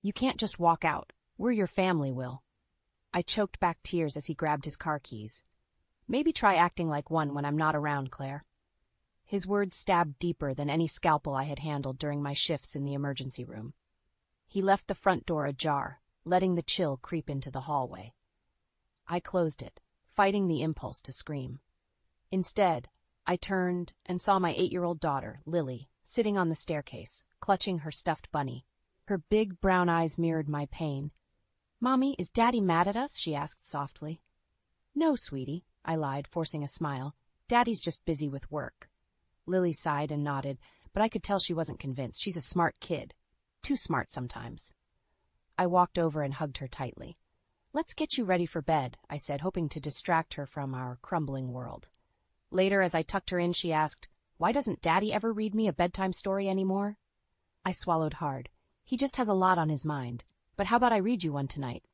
You can't just walk out. We're your family, Will. I choked back tears as he grabbed his car keys. Maybe try acting like one when I'm not around, Claire. His words stabbed deeper than any scalpel I had handled during my shifts in the emergency room. He left the front door ajar, letting the chill creep into the hallway. I closed it, fighting the impulse to scream. Instead, I turned and saw my 8-year-old daughter, Lily, sitting on the staircase, clutching her stuffed bunny. Her big brown eyes mirrored my pain. "Mommy, is Daddy mad at us?" she asked softly. "No, sweetie," I lied, forcing a smile. "Daddy's just busy with work." Lily sighed and nodded, but I could tell she wasn't convinced. She's a smart kid. Too smart sometimes. I walked over and hugged her tightly. "Let's get you ready for bed," I said, hoping to distract her from our crumbling world. Later, as I tucked her in, she asked, "Why doesn't Daddy ever read me a bedtime story anymore?" I swallowed hard. He just has a lot on his mind. But how about I read you one tonight?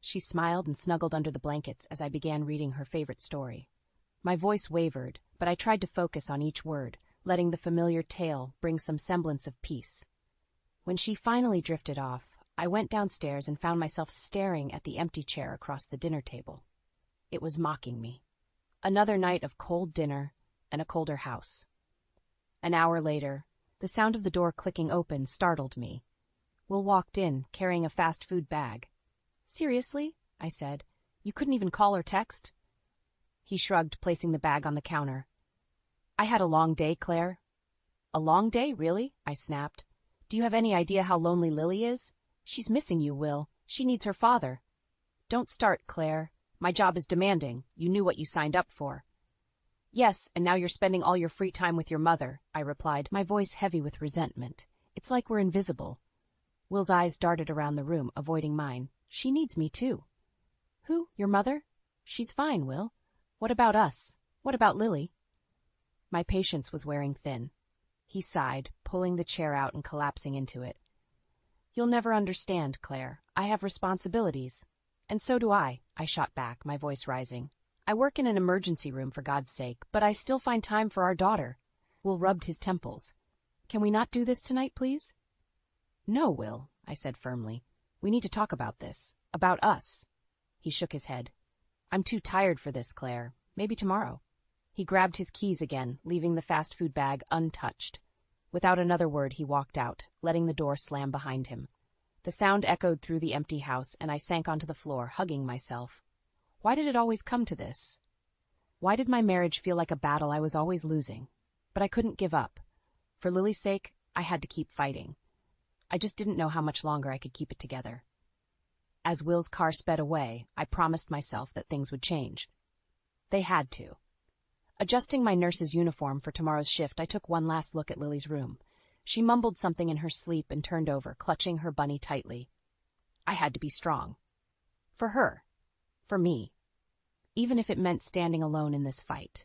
She smiled and snuggled under the blankets as I began reading her favorite story. My voice wavered, but I tried to focus on each word, letting the familiar tale bring some semblance of peace. When she finally drifted off, I went downstairs and found myself staring at the empty chair across the dinner table. It was mocking me. Another night of cold dinner and a colder house. An hour later, the sound of the door clicking open startled me. Will walked in, carrying a fast food bag. "Seriously?" I said. "You couldn't even call or text?" He shrugged, placing the bag on the counter. "I had a long day, Claire." "A long day, really?" I snapped. "Do you have any idea how lonely Lily is? She's missing you, Will. She needs her father." "Don't start, Claire. My job is demanding. You knew what you signed up for." "Yes, and now you're spending all your free time with your mother," I replied, my voice heavy with resentment. "It's like we're invisible." Will's eyes darted around the room, avoiding mine. "She needs me, too." "Who? Your mother?" "She's fine, Will. What about us? What about Lily?" My patience was wearing thin. He sighed, pulling the chair out and collapsing into it. "You'll never understand, Claire. I have responsibilities." "And so do I shot back, my voice rising. "I work in an emergency room, for God's sake, but I still find time for our daughter." Will rubbed his temples. "Can we not do this tonight, please?" "No, Will," I said firmly. "We need to talk about this. About us." He shook his head. "I'm too tired for this, Claire. Maybe tomorrow." He grabbed his keys again, leaving the fast food bag untouched. Without another word, he walked out, letting the door slam behind him. The sound echoed through the empty house, and I sank onto the floor, hugging myself. Why did it always come to this? Why did my marriage feel like a battle I was always losing? But I couldn't give up. For Lily's sake, I had to keep fighting. I just didn't know how much longer I could keep it together. As Will's car sped away, I promised myself that things would change. They had to. Adjusting my nurse's uniform for tomorrow's shift, I took one last look at Lily's room. She mumbled something in her sleep and turned over, clutching her bunny tightly. I had to be strong. For her. For me. Even if it meant standing alone in this fight.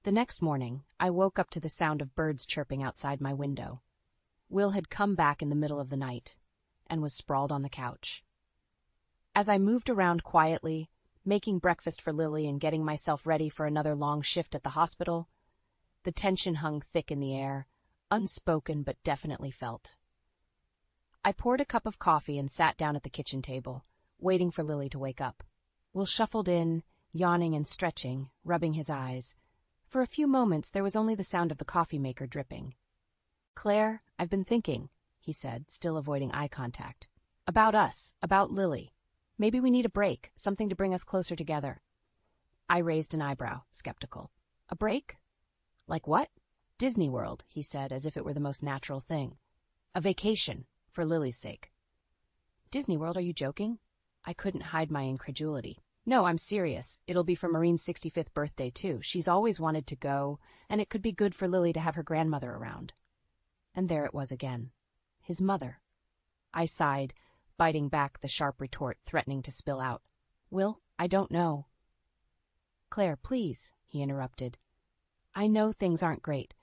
The next morning, I woke up to the sound of birds chirping outside my window. Will had come back in the middle of the night and was sprawled on the couch. As I moved around quietly, making breakfast for Lily and getting myself ready for another long shift at the hospital, the tension hung thick in the air, unspoken but definitely felt. I poured a cup of coffee and sat down at the kitchen table, waiting for Lily to wake up. Will shuffled in, yawning and stretching, rubbing his eyes. For a few moments there was only the sound of the coffee maker dripping. "Claire, I've been thinking," he said, still avoiding eye contact. "About us, about Lily. Maybe we need a break, something to bring us closer together." I raised an eyebrow, skeptical. "A break? Like what?" "Disney World," he said, as if it were the most natural thing. "A vacation, for Lily's sake." "Disney World, are you joking?" I couldn't hide my incredulity. "No, I'm serious. It'll be for Maureen's 65th birthday, too. She's always wanted to go, and it could be good for Lily to have her grandmother around." And there it was again. His mother. I sighed, biting back the sharp retort threatening to spill out. "Will, I don't know." "Claire, please," he interrupted. "I know things aren't great,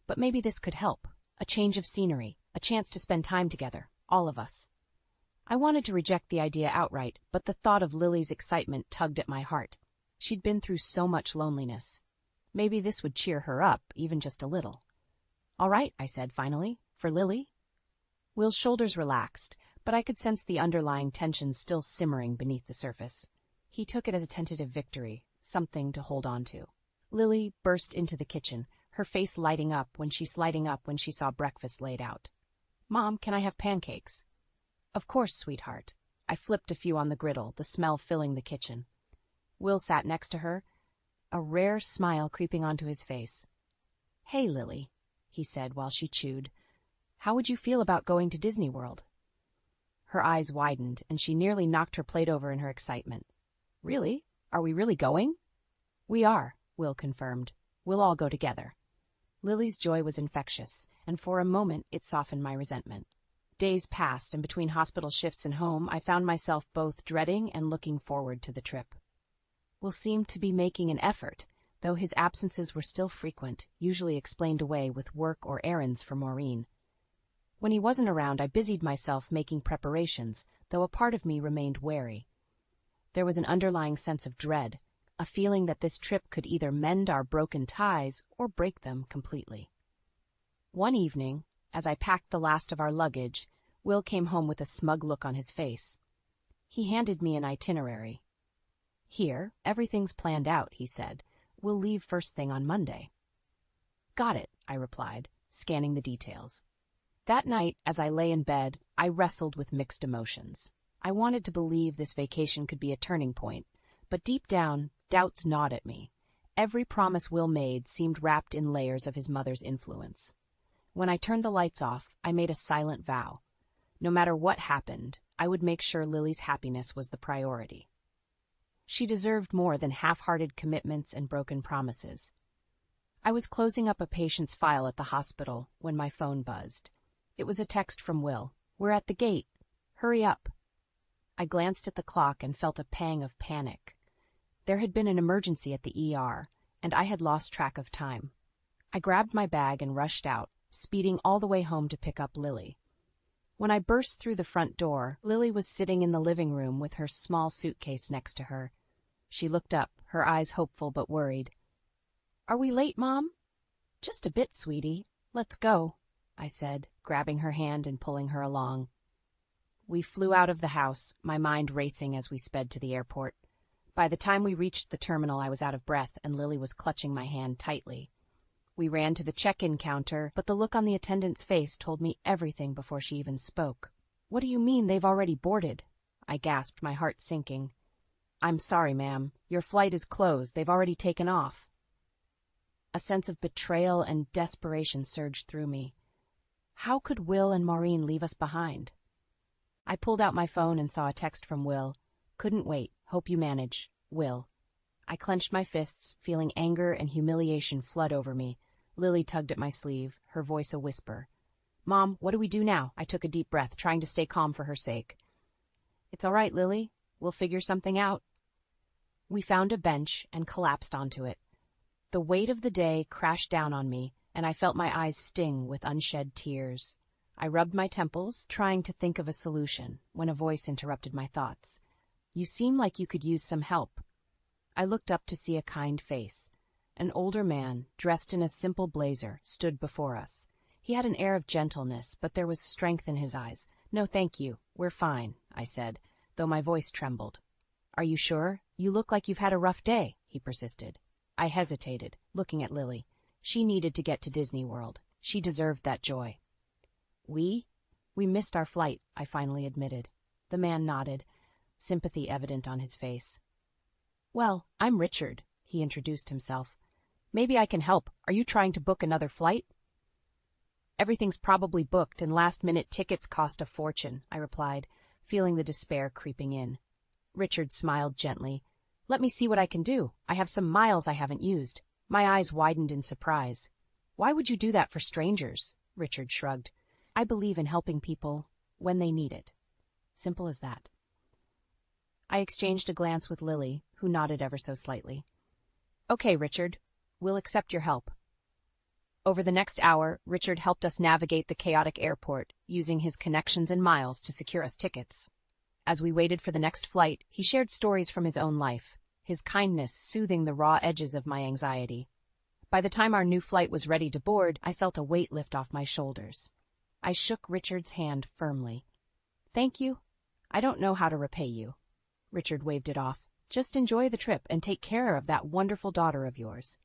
but maybe this could help. A change of scenery, a chance to spend time together, all of us." I wanted to reject the idea outright, but the thought of Lily's excitement tugged at my heart. She'd been through so much loneliness. Maybe this would cheer her up, even just a little. "All right," I said finally. "For Lily?" Will's shoulders relaxed, but I could sense the underlying tension still simmering beneath the surface. He took it as a tentative victory, something to hold on to. Lily burst into the kitchen, her face lighting up when she saw breakfast laid out. "Mom, can I have pancakes?" "Of course, sweetheart." I flipped a few on the griddle, the smell filling the kitchen. Will sat next to her, a rare smile creeping onto his face. "Hey, Lily," he said while she chewed. "How would you feel about going to Disney World?" Her eyes widened, and she nearly knocked her plate over in her excitement. "Really? Are we really going?" "We are," Will confirmed. "We'll all go together." Lily's joy was infectious, and for a moment it softened my resentment. Days passed, and between hospital shifts and home, I found myself both dreading and looking forward to the trip. Will seemed to be making an effort, though his absences were still frequent, usually explained away with work or errands for Maureen. When he wasn't around, I busied myself making preparations, though a part of me remained wary. There was an underlying sense of dread, a feeling that this trip could either mend our broken ties or break them completely. One evening, as I packed the last of our luggage, Will came home with a smug look on his face. He handed me an itinerary. "Here, everything's planned out," he said. "We'll leave first thing on Monday." "Got it," I replied, scanning the details. That night, as I lay in bed, I wrestled with mixed emotions. I wanted to believe this vacation could be a turning point, but deep down, doubts gnawed at me. Every promise Will made seemed wrapped in layers of his mother's influence. When I turned the lights off, I made a silent vow. No matter what happened, I would make sure Lily's happiness was the priority. She deserved more than half-hearted commitments and broken promises. I was closing up a patient's file at the hospital when my phone buzzed. It was a text from Will. "We're at the gate. Hurry up." I glanced at the clock and felt a pang of panic. There had been an emergency at the ER, and I had lost track of time. I grabbed my bag and rushed out, speeding all the way home to pick up Lily. When I burst through the front door, Lily was sitting in the living room with her small suitcase next to her. She looked up, her eyes hopeful but worried. "Are we late, Mom?" "Just a bit, sweetie. Let's go," I said, grabbing her hand and pulling her along. We flew out of the house, my mind racing as we sped to the airport. By the time we reached the terminal, I was out of breath, and Lily was clutching my hand tightly. We ran to the check-in counter, but the look on the attendant's face told me everything before she even spoke. "What do you mean they've already boarded?" I gasped, my heart sinking. "I'm sorry, ma'am. Your flight is closed. They've already taken off." A sense of betrayal and desperation surged through me. How could Will and Maureen leave us behind? I pulled out my phone and saw a text from Will. "Couldn't wait. Hope you manage. Will." I clenched my fists, feeling anger and humiliation flood over me. Lily tugged at my sleeve, her voice a whisper. "Mom, what do we do now?" I took a deep breath, trying to stay calm for her sake. "It's all right, Lily. We'll figure something out." We found a bench and collapsed onto it. The weight of the day crashed down on me, and I felt my eyes sting with unshed tears. I rubbed my temples, trying to think of a solution, when a voice interrupted my thoughts. "You seem like you could use some help." I looked up to see a kind face. An older man, dressed in a simple blazer, stood before us. He had an air of gentleness, but there was strength in his eyes. "No, thank you. We're fine," I said, though my voice trembled. "Are you sure? You look like you've had a rough day," he persisted. I hesitated, looking at Lily. She needed to get to Disney World. She deserved that joy. We missed our flight," I finally admitted. The man nodded, sympathy evident on his face. "Well, I'm Richard," he introduced himself. "Maybe I can help. Are you trying to book another flight?" "Everything's probably booked, and last-minute tickets cost a fortune," I replied, feeling the despair creeping in. Richard smiled gently. "Let me see what I can do. I have some miles I haven't used." My eyes widened in surprise. "Why would you do that for strangers?" Richard shrugged. "I believe in helping people when they need it. Simple as that." I exchanged a glance with Lily, who nodded ever so slightly. "Okay, Richard. We'll accept your help." Over the next hour, Richard helped us navigate the chaotic airport, using his connections and miles to secure us tickets. As we waited for the next flight, he shared stories from his own life, his kindness soothing the raw edges of my anxiety. By the time our new flight was ready to board, I felt a weight lift off my shoulders. I shook Richard's hand firmly. Thank you. I don't know how to repay you. Richard waved it off. Just enjoy the trip and take care of that wonderful daughter of yours.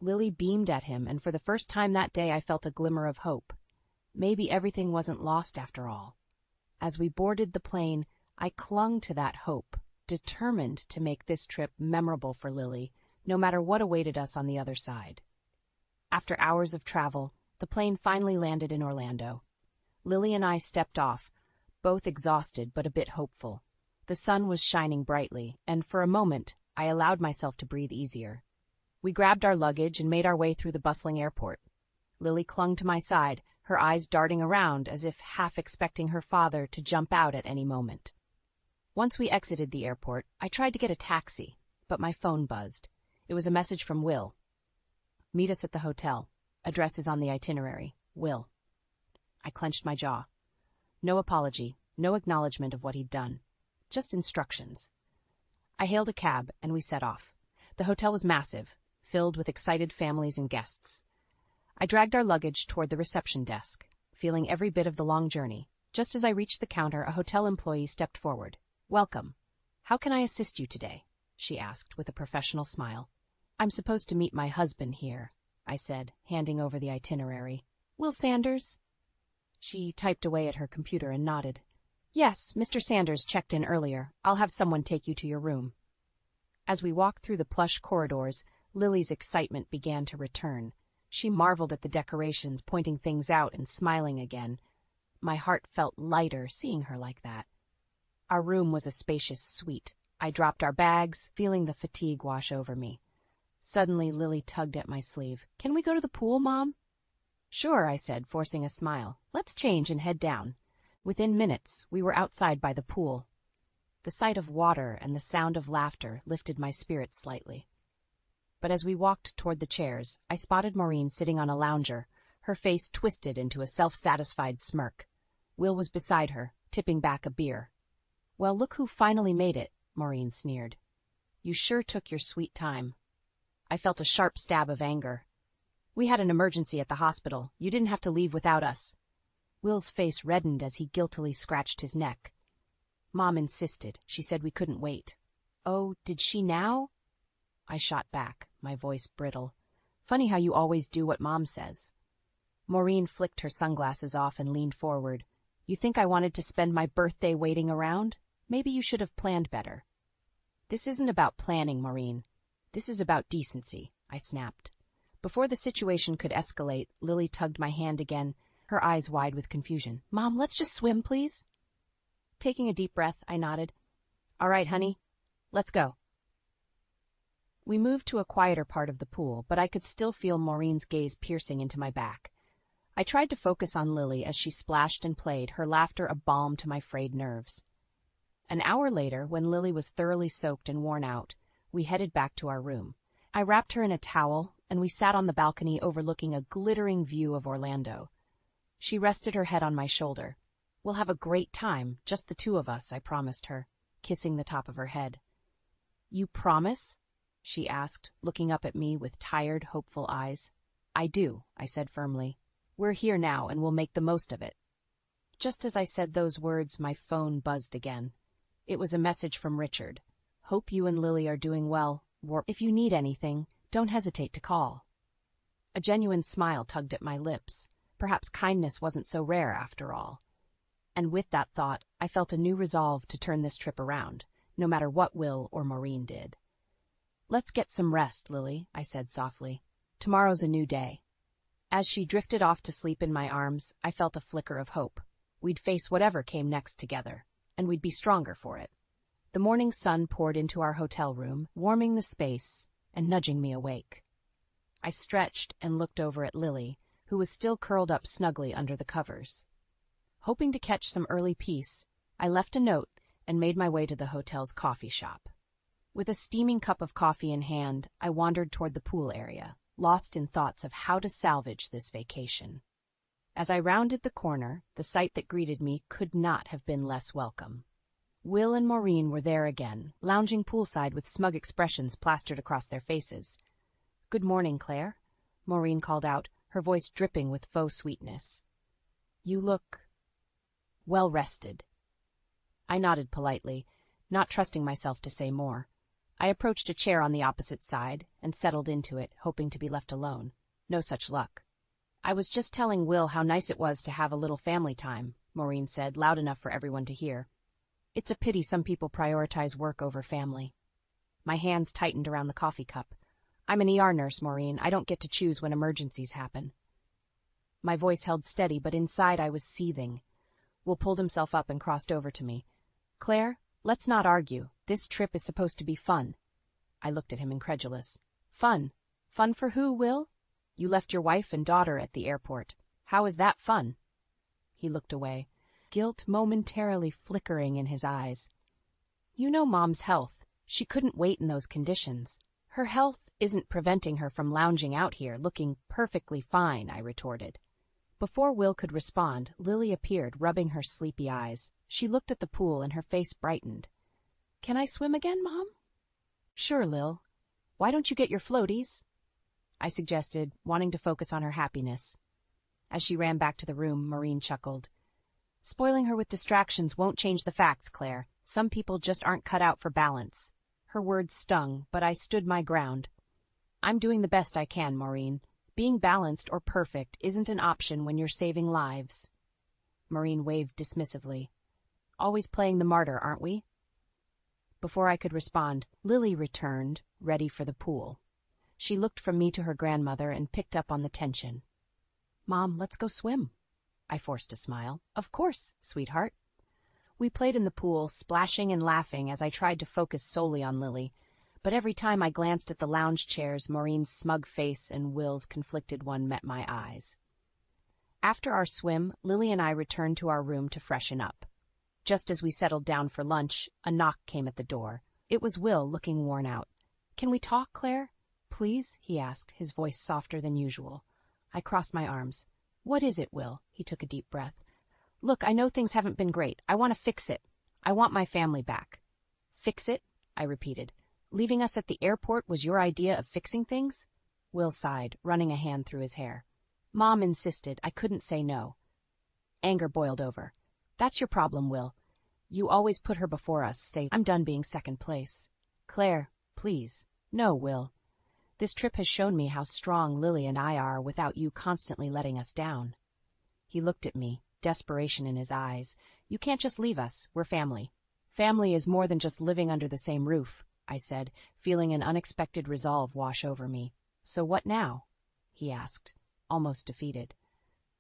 Lily beamed at him, and for the first time that day I felt a glimmer of hope. Maybe everything wasn't lost after all. As we boarded the plane, I clung to that hope, determined to make this trip memorable for Lily, no matter what awaited us on the other side. After hours of travel, the plane finally landed in Orlando. Lily and I stepped off, both exhausted but a bit hopeful. The sun was shining brightly, and for a moment, I allowed myself to breathe easier. We grabbed our luggage and made our way through the bustling airport. Lily clung to my side, her eyes darting around as if half expecting her father to jump out at any moment. Once we exited the airport, I tried to get a taxi, but my phone buzzed. It was a message from Will. Meet us at the hotel. Address is on the itinerary. Will. I clenched my jaw. No apology, no acknowledgement of what he'd done. Just instructions. I hailed a cab, and we set off. The hotel was massive, filled with excited families and guests. I dragged our luggage toward the reception desk, feeling every bit of the long journey. Just as I reached the counter, a hotel employee stepped forward. Welcome. How can I assist you today? She asked with a professional smile. I'm supposed to meet my husband here, I said, handing over the itinerary. Will Sanders? She typed away at her computer and nodded. Yes, Mr. Sanders checked in earlier. I'll have someone take you to your room. As we walked through the plush corridors, Lily's excitement began to return. She marveled at the decorations, pointing things out and smiling again. My heart felt lighter seeing her like that. Our room was a spacious suite. I dropped our bags, feeling the fatigue wash over me. Suddenly, Lily tugged at my sleeve. Can we go to the pool, Mom? Sure, I said, forcing a smile. Let's change and head down. Within minutes, we were outside by the pool. The sight of water and the sound of laughter lifted my spirits slightly. But as we walked toward the chairs, I spotted Maureen sitting on a lounger, her face twisted into a self-satisfied smirk. Will was beside her, tipping back a beer. Well, look who finally made it, Maureen sneered. You sure took your sweet time. I felt a sharp stab of anger. We had an emergency at the hospital. You didn't have to leave without us. Will's face reddened as he guiltily scratched his neck. Mom insisted. She said we couldn't wait. Oh, did she now? I shot back, my voice brittle. Funny how you always do what Mom says. Maureen flicked her sunglasses off and leaned forward. You think I wanted to spend my birthday waiting around? Maybe you should have planned better. This isn't about planning, Maureen. This is about decency, I snapped. Before the situation could escalate, Lily tugged my hand again, her eyes wide with confusion. Mom, let's just swim, please. Taking a deep breath, I nodded. All right, honey, let's go. We moved to a quieter part of the pool, but I could still feel Maureen's gaze piercing into my back. I tried to focus on Lily as she splashed and played, her laughter a balm to my frayed nerves. An hour later, when Lily was thoroughly soaked and worn out, we headed back to our room. I wrapped her in a towel, and we sat on the balcony overlooking a glittering view of Orlando. She rested her head on my shoulder. We'll have a great time, just the two of us, I promised her, kissing the top of her head. You promise? She asked, looking up at me with tired, hopeful eyes. I do, I said firmly. We're here now, and we'll make the most of it. Just as I said those words, my phone buzzed again. It was a message from Richard. Hope you and Lily are doing well. If you need anything, don't hesitate to call. A genuine smile tugged at my lips. Perhaps kindness wasn't so rare after all. And with that thought, I felt a new resolve to turn this trip around, no matter what Will or Maureen did. Let's get some rest, Lily, I said softly. Tomorrow's a new day. As she drifted off to sleep in my arms, I felt a flicker of hope. We'd face whatever came next together, and we'd be stronger for it. The morning sun poured into our hotel room, warming the space and nudging me awake. I stretched and looked over at Lily, who was still curled up snugly under the covers. Hoping to catch some early peace, I left a note and made my way to the hotel's coffee shop. With a steaming cup of coffee in hand, I wandered toward the pool area, lost in thoughts of how to salvage this vacation. As I rounded the corner, the sight that greeted me could not have been less welcome. Will and Maureen were there again, lounging poolside with smug expressions plastered across their faces. Good morning, Claire, Maureen called out, her voice dripping with faux sweetness. You look well rested. I nodded politely, not trusting myself to say more. I approached a chair on the opposite side and settled into it, hoping to be left alone. No such luck. I was just telling Will how nice it was to have a little family time, Maureen said, loud enough for everyone to hear. It's a pity some people prioritize work over family. My hands tightened around the coffee cup. I'm an ER nurse, Maureen. I don't get to choose when emergencies happen. My voice held steady, but inside I was seething. Will pulled himself up and crossed over to me. Claire, let's not argue. This trip is supposed to be fun. I looked at him incredulous. Fun? Fun for who, Will? You left your wife and daughter at the airport. How is that fun? He looked away, guilt momentarily flickering in his eyes. You know Mom's health. She couldn't wait in those conditions. Her health isn't preventing her from lounging out here looking perfectly fine, I retorted. Before Will could respond, Lily appeared, rubbing her sleepy eyes. She looked at the pool and her face brightened. Can I swim again, Mom? Sure, Lil. Why don't you get your floaties? I suggested, wanting to focus on her happiness. As she ran back to the room, Maureen chuckled. Spoiling her with distractions won't change the facts, Claire. Some people just aren't cut out for balance. Her words stung, but I stood my ground. I'm doing the best I can, Maureen. Being balanced or perfect isn't an option when you're saving lives. Maureen waved dismissively. Always playing the martyr, aren't we? Before I could respond, Lily returned, ready for the pool. She looked from me to her grandmother and picked up on the tension. Mom, let's go swim. I forced a smile. Of course, sweetheart. We played in the pool, splashing and laughing as I tried to focus solely on Lily. But every time I glanced at the lounge chairs, Maureen's smug face and Will's conflicted one met my eyes. After our swim, Lily and I returned to our room to freshen up. Just as we settled down for lunch, a knock came at the door. It was Will, looking worn out. Can we talk, Claire? Please, he asked, his voice softer than usual. I crossed my arms. What is it, Will? He took a deep breath. Look, I know things haven't been great. I want to fix it. I want my family back. Fix it? I repeated. Leaving us at the airport was your idea of fixing things? Will sighed, running a hand through his hair. Mom insisted. I couldn't say no. Anger boiled over. That's your problem, Will. You always put her before us. Say, I'm done being second place. Claire, please. No, Will. This trip has shown me how strong Lily and I are without you constantly letting us down. He looked at me, desperation in his eyes. You can't just leave us. We're family. Family is more than just living under the same roof, I said, feeling an unexpected resolve wash over me. So what now? He asked, almost defeated.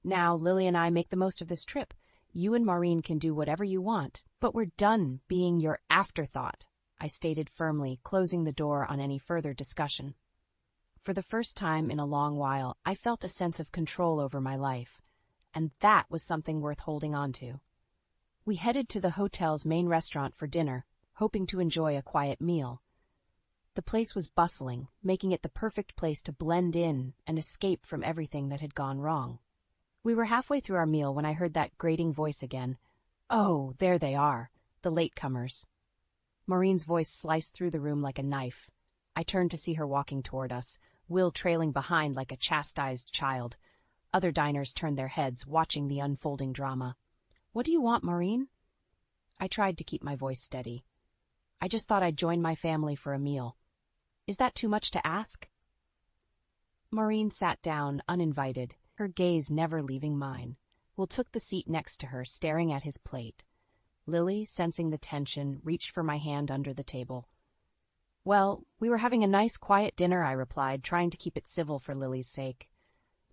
Now Lily and I make the most of this trip. You and Maureen can do whatever you want, but we're done being your afterthought, I stated firmly, closing the door on any further discussion. For the first time in a long while, I felt a sense of control over my life, and that was something worth holding on to. We headed to the hotel's main restaurant for dinner, hoping to enjoy a quiet meal. The place was bustling, making it the perfect place to blend in and escape from everything that had gone wrong. We were halfway through our meal when I heard that grating voice again. Oh, there they are, the latecomers. Maureen's voice sliced through the room like a knife. I turned to see her walking toward us, Will trailing behind like a chastised child. Other diners turned their heads, watching the unfolding drama. What do you want, Maureen? I tried to keep my voice steady. I just thought I'd join my family for a meal. Is that too much to ask? Maureen sat down, uninvited, her gaze never leaving mine. Will took the seat next to her, staring at his plate. Lily, sensing the tension, reached for my hand under the table. Well, we were having a nice, quiet dinner, I replied, trying to keep it civil for Lily's sake.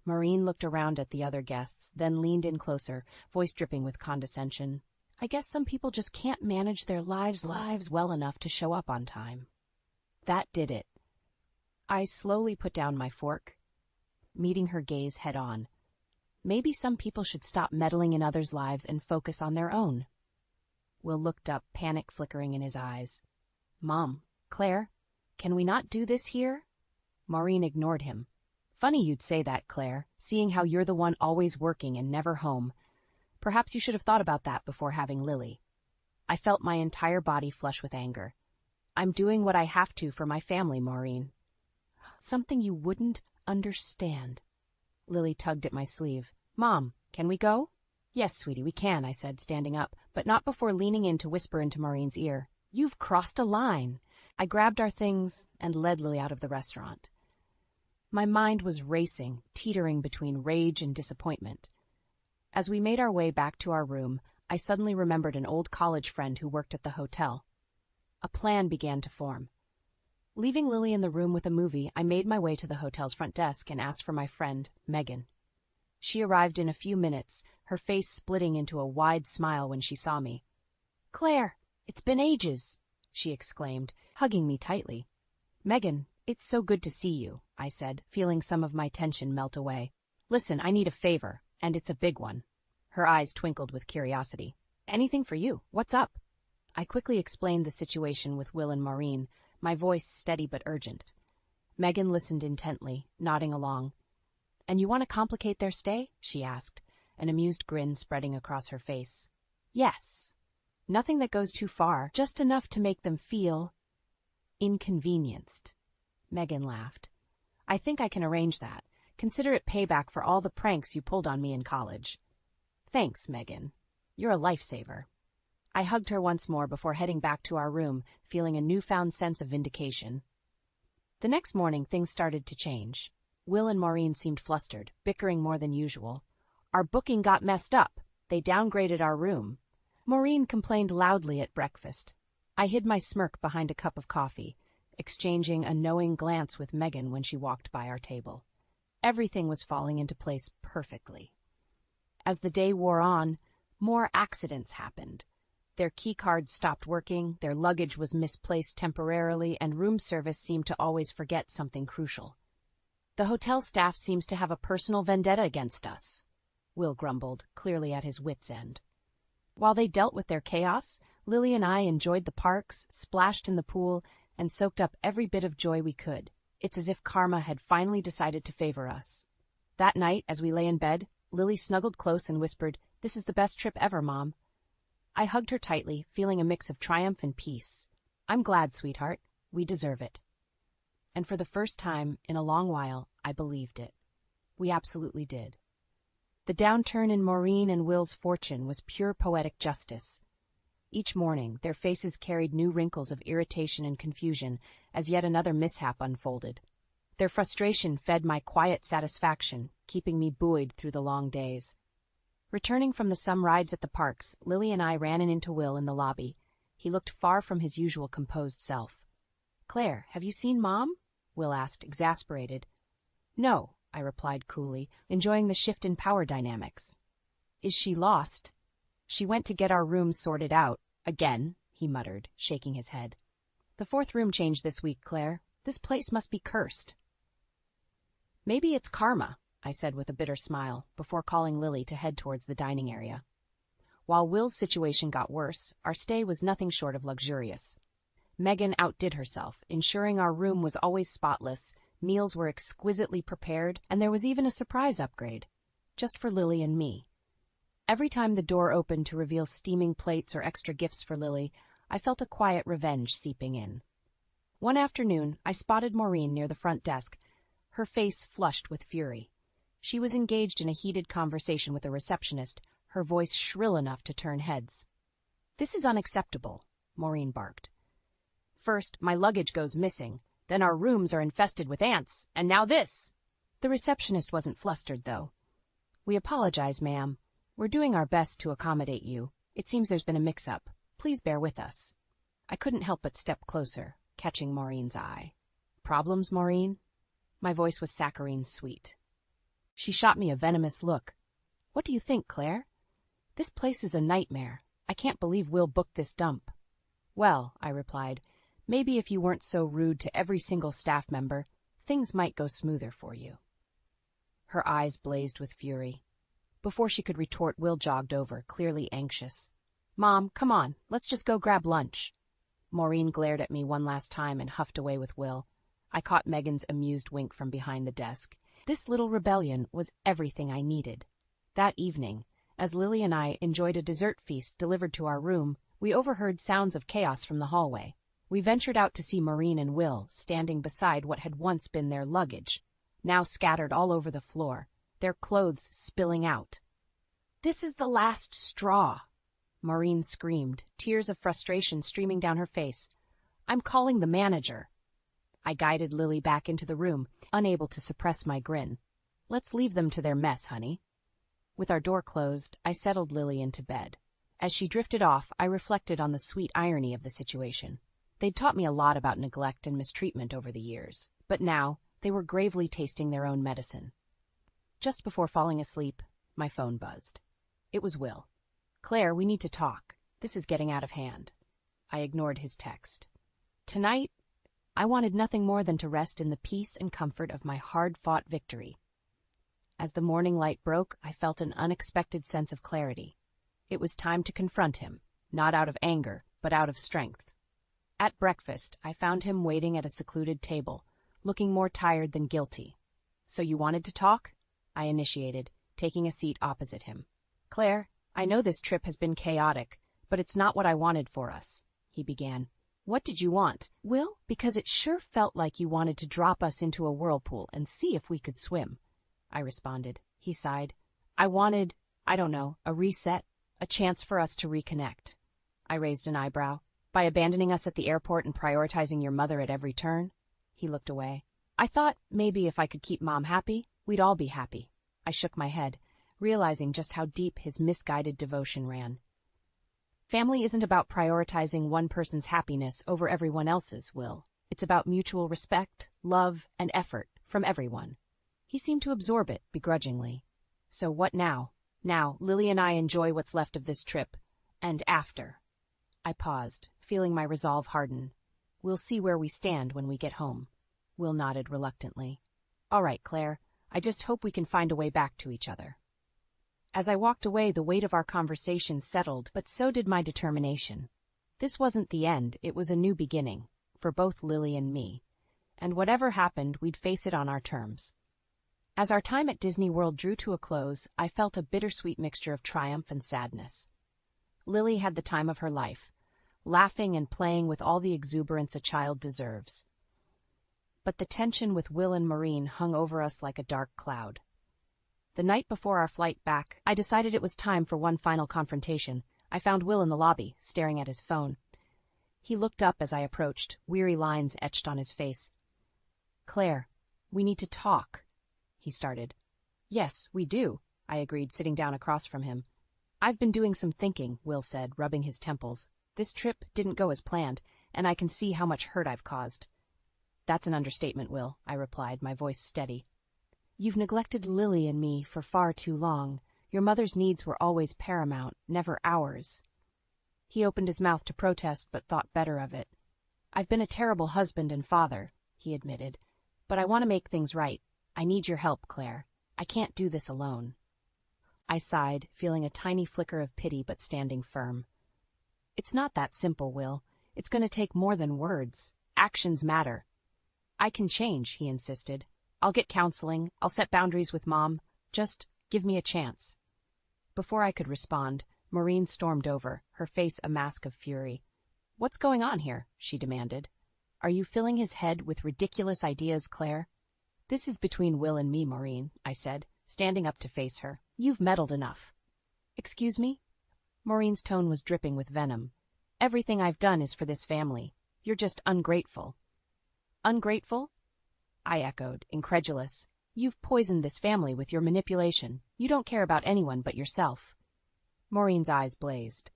Maureen looked around at the other guests, then leaned in closer, voice dripping with condescension. I guess some people just can't manage their lives well enough to show up on time. That did it. I slowly put down my fork, meeting her gaze head on. Maybe some people should stop meddling in others' lives and focus on their own. Will looked up, panic flickering in his eyes. Mom, Claire, can we not do this here? Maureen ignored him. Funny you'd say that, Claire, seeing how you're the one always working and never home. Perhaps you should have thought about that before having Lily. I felt my entire body flush with anger. I'm doing what I have to for my family, Maureen. Something you wouldn't understand. Lily tugged at my sleeve. Mom, can we go? Yes, sweetie, we can, I said, standing up, but not before leaning in to whisper into Maureen's ear. You've crossed a line. I grabbed our things and led Lily out of the restaurant. My mind was racing, teetering between rage and disappointment. As we made our way back to our room, I suddenly remembered an old college friend who worked at the hotel. A plan began to form. Leaving Lily in the room with a movie, I made my way to the hotel's front desk and asked for my friend, Megan. She arrived in a few minutes, her face splitting into a wide smile when she saw me. "Claire, it's been ages," she exclaimed, hugging me tightly. "Megan, it's so good to see you," I said, feeling some of my tension melt away. "Listen, I need a favor, and it's a big one." Her eyes twinkled with curiosity. "Anything for you. What's up?" I quickly explained the situation with Will and Maureen, my voice steady but urgent. Megan listened intently, nodding along. "And you want to complicate their stay?" she asked, an amused grin spreading across her face. "Yes. Nothing that goes too far, just enough to make them feel inconvenienced." Megan laughed. "I think I can arrange that. Consider it payback for all the pranks you pulled on me in college." "Thanks, Megan. You're a lifesaver." I hugged her once more before heading back to our room, feeling a newfound sense of vindication. The next morning, things started to change. Will and Maureen seemed flustered, bickering more than usual. Our booking got messed up. They downgraded our room. Maureen complained loudly at breakfast. I hid my smirk behind a cup of coffee, exchanging a knowing glance with Megan when she walked by our table. Everything was falling into place perfectly. As the day wore on, more accidents happened. Their keycards stopped working, their luggage was misplaced temporarily, and room service seemed to always forget something crucial. "The hotel staff seems to have a personal vendetta against us," Will grumbled, clearly at his wits' end. While they dealt with their chaos, Lily and I enjoyed the parks, splashed in the pool, and soaked up every bit of joy we could. It's as if karma had finally decided to favor us. That night, as we lay in bed, Lily snuggled close and whispered, "This is the best trip ever, Mom." I hugged her tightly, feeling a mix of triumph and peace. "I'm glad, sweetheart. We deserve it." And for the first time in a long while, I believed it. We absolutely did. The downturn in Maureen and Will's fortune was pure poetic justice. Each morning, their faces carried new wrinkles of irritation and confusion as yet another mishap unfolded. Their frustration fed my quiet satisfaction, keeping me buoyed through the long days. Returning from the some rides at the parks, Lily and I ran into Will in the lobby. He looked far from his usual composed self. "Claire, have you seen Mom?" Will asked, exasperated. "No," I replied coolly, enjoying the shift in power dynamics. "Is she lost?" "She went to get our rooms sorted out. Again," he muttered, shaking his head. "The 4th room change this week, Claire. This place must be cursed." "Maybe it's karma," I said with a bitter smile, before calling Lily to head towards the dining area. While Will's situation got worse, our stay was nothing short of luxurious. Megan outdid herself, ensuring our room was always spotless, meals were exquisitely prepared, and there was even a surprise upgrade, just for Lily and me. Every time the door opened to reveal steaming plates or extra gifts for Lily, I felt a quiet revenge seeping in. One afternoon, I spotted Maureen near the front desk, her face flushed with fury. She was engaged in a heated conversation with a receptionist, her voice shrill enough to turn heads. "This is unacceptable," Maureen barked. "First, my luggage goes missing, then our rooms are infested with ants, and now this." The receptionist wasn't flustered, though. "We apologize, ma'am. We're doing our best to accommodate you. It seems there's been a mix-up. Please bear with us." I couldn't help but step closer, catching Maureen's eye. "Problems, Maureen?" My voice was saccharine sweet. She shot me a venomous look. "What do you think, Claire? This place is a nightmare. I can't believe Will booked this dump." "Well," I replied, "maybe if you weren't so rude to every single staff member, things might go smoother for you." Her eyes blazed with fury. Before she could retort, Will jogged over, clearly anxious. "Mom, come on, let's just go grab lunch." Maureen glared at me one last time and huffed away with Will. I caught Megan's amused wink from behind the desk. This little rebellion was everything I needed. That evening, as Lily and I enjoyed a dessert feast delivered to our room, we overheard sounds of chaos from the hallway. We ventured out to see Maureen and Will standing beside what had once been their luggage, now scattered all over the floor, their clothes spilling out. This is the last straw, Maureen screamed, tears of frustration streaming down her face. I'm calling the manager. I guided Lily back into the room, unable to suppress my grin. Let's leave them to their mess, honey. With our door closed, I settled Lily into bed. As she drifted off, I reflected on the sweet irony of the situation. They'd taught me a lot about neglect and mistreatment over the years, but now they were gravely tasting their own medicine. Just before falling asleep, my phone buzzed. It was Will. Claire, we need to talk. This is getting out of hand. I ignored his text. Tonight, I wanted nothing more than to rest in the peace and comfort of my hard-fought victory. As the morning light broke, I felt an unexpected sense of clarity. It was time to confront him, not out of anger, but out of strength. At breakfast, I found him waiting at a secluded table, looking more tired than guilty. So you wanted to talk? I initiated, taking a seat opposite him. Claire, I know this trip has been chaotic, but it's not what I wanted for us, he began. What did you want? Will, because it sure felt like you wanted to drop us into a whirlpool and see if we could swim, I responded. He sighed. I wanted, a reset, a chance for us to reconnect. I raised an eyebrow. By abandoning us at the airport and prioritizing your mother at every turn? He looked away. I thought maybe if I could keep Mom happy, we'd all be happy. I shook my head, realizing just how deep his misguided devotion ran. Family isn't about prioritizing one person's happiness over everyone else's, Will. It's about mutual respect, love, and effort from everyone. He seemed to absorb it begrudgingly. So what now? Now, Lily and I enjoy what's left of this trip. And after. I paused, feeling my resolve harden. We'll see where we stand when we get home. Will nodded reluctantly. All right, Claire. I just hope we can find a way back to each other. As I walked away, the weight of our conversation settled, but so did my determination. This wasn't the end, it was a new beginning, for both Lily and me. And whatever happened, we'd face it on our terms. As our time at Disney World drew to a close, I felt a bittersweet mixture of triumph and sadness. Lily had the time of her life, laughing and playing with all the exuberance a child deserves. But the tension with Will and Maureen hung over us like a dark cloud. The night before our flight back, I decided it was time for one final confrontation. I found Will in the lobby, staring at his phone. He looked up as I approached, weary lines etched on his face. Claire, we need to talk, he started. Yes, we do, I agreed, sitting down across from him. I've been doing some thinking, Will said, rubbing his temples. This trip didn't go as planned, and I can see how much hurt I've caused. That's an understatement, Will, I replied, my voice steady. You've neglected Lily and me for far too long. Your mother's needs were always paramount, never ours. He opened his mouth to protest, but thought better of it. I've been a terrible husband and father, he admitted, but I want to make things right. I need your help, Claire. I can't do this alone. I sighed, feeling a tiny flicker of pity but standing firm. It's not that simple, Will. It's going to take more than words. Actions matter. I can change, he insisted. I'll get counseling. I'll set boundaries with Mom. Just give me a chance. Before I could respond, Maureen stormed over, her face a mask of fury. What's going on here? She demanded. Are you filling his head with ridiculous ideas, Claire? This is between Will and me, Maureen, I said, standing up to face her. You've meddled enough. Excuse me? Maureen's tone was dripping with venom. Everything I've done is for this family. You're just ungrateful. Ungrateful? I echoed, incredulous. You've poisoned this family with your manipulation. You don't care about anyone but yourself. Maureen's eyes blazed.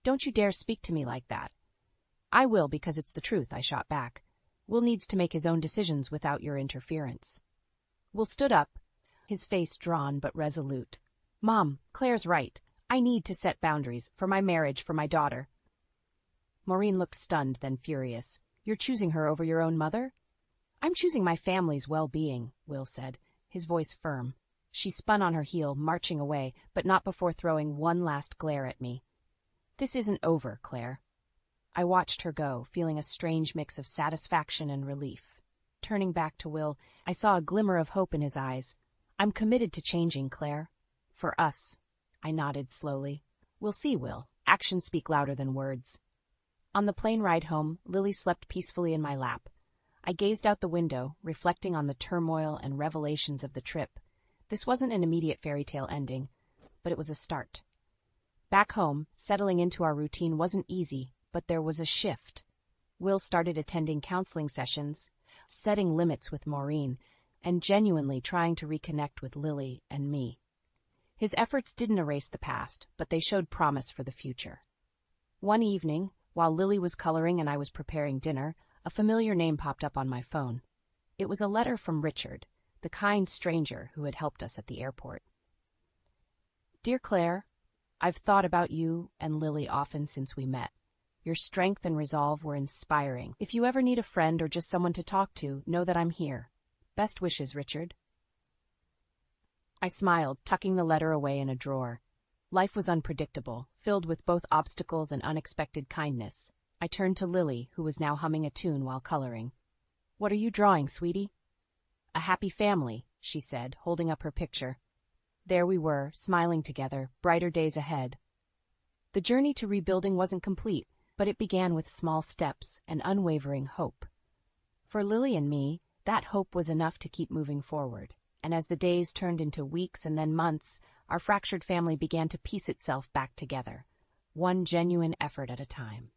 Don't you dare speak to me like that. I will because it's the truth, I shot back. Will needs to make his own decisions without your interference. Will stood up, his face drawn but resolute. Mom, Claire's right. I need to set boundaries, for my marriage, for my daughter. Maureen looked stunned, then furious. You're choosing her over your own mother? I'm choosing my family's well-being, Will said, his voice firm. She spun on her heel, marching away, but not before throwing one last glare at me. This isn't over, Claire. I watched her go, feeling a strange mix of satisfaction and relief. Turning back to Will, I saw a glimmer of hope in his eyes. I'm committed to changing, Claire. For us. I nodded slowly. We'll see, Will. Actions speak louder than words. On the plane ride home, Lily slept peacefully in my lap. I gazed out the window, reflecting on the turmoil and revelations of the trip. This wasn't an immediate fairy tale ending, but it was a start. Back home, settling into our routine wasn't easy, but there was a shift. Will started attending counseling sessions, setting limits with Maureen, and genuinely trying to reconnect with Lily and me. His efforts didn't erase the past, but they showed promise for the future. One evening, while Lily was coloring and I was preparing dinner, a familiar name popped up on my phone. It was a letter from Richard, the kind stranger who had helped us at the airport. Dear Claire, I've thought about you and Lily often since we met. Your strength and resolve were inspiring. If you ever need a friend or just someone to talk to, know that I'm here. Best wishes, Richard. I smiled, tucking the letter away in a drawer. Life was unpredictable, filled with both obstacles and unexpected kindness. I turned to Lily, who was now humming a tune while coloring. What are you drawing, sweetie? A happy family, she said, holding up her picture. There we were, smiling together, brighter days ahead. The journey to rebuilding wasn't complete, but it began with small steps and unwavering hope. For Lily and me, that hope was enough to keep moving forward, and as the days turned into weeks and then months, our fractured family began to piece itself back together, one genuine effort at a time.